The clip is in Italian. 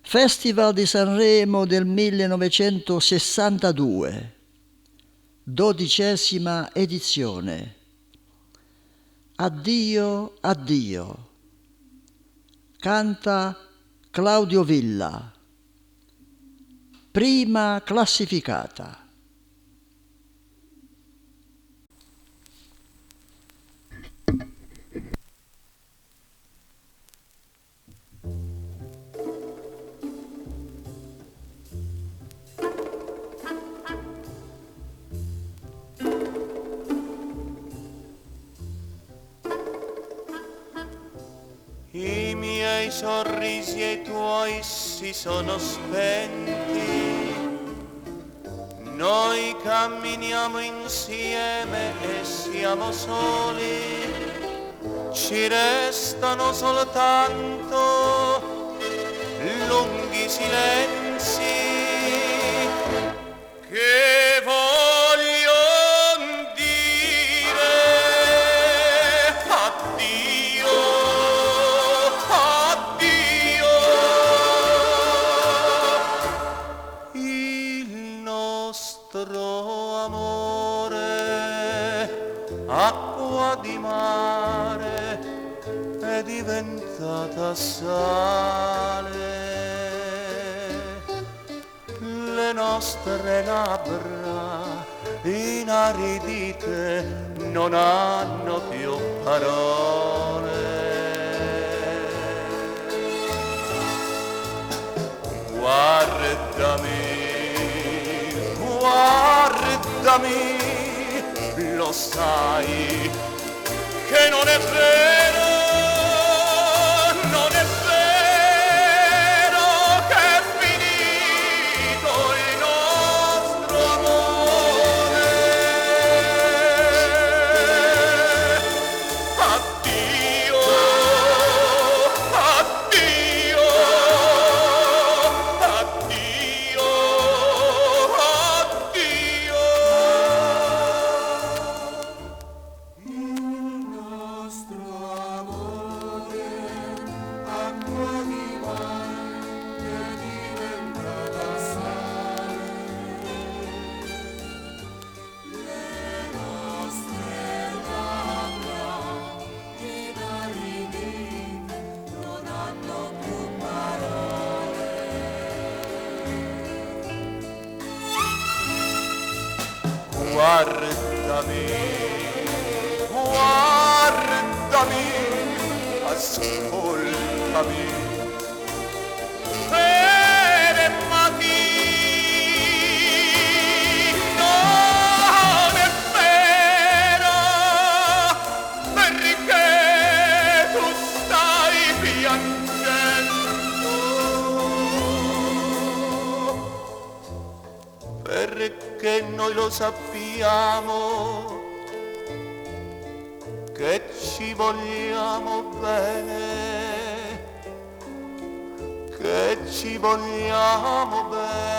Festival di Sanremo del 1962, 12ª edizione. Addio, addio. Canta Claudio Villa. Prima classificata. I miei sorrisi e i tuoi si sono spenti, noi camminiamo insieme e siamo soli, ci restano soltanto lunghi silenzi che voglio dire addio. Nostro amore, acqua di mare, è diventata sale. Le nostre labbra inaridite non hanno più parole. Guardami, guardami, lo sai che non è vero, non è vero che è finito il nostro amore. Addio, addio, addio. Guardami, guardami, ascoltami, fermati, non è vero, perché tu stai piangendo, perché noi lo sappiamo che ci vogliamo bene, che ci vogliamo bene.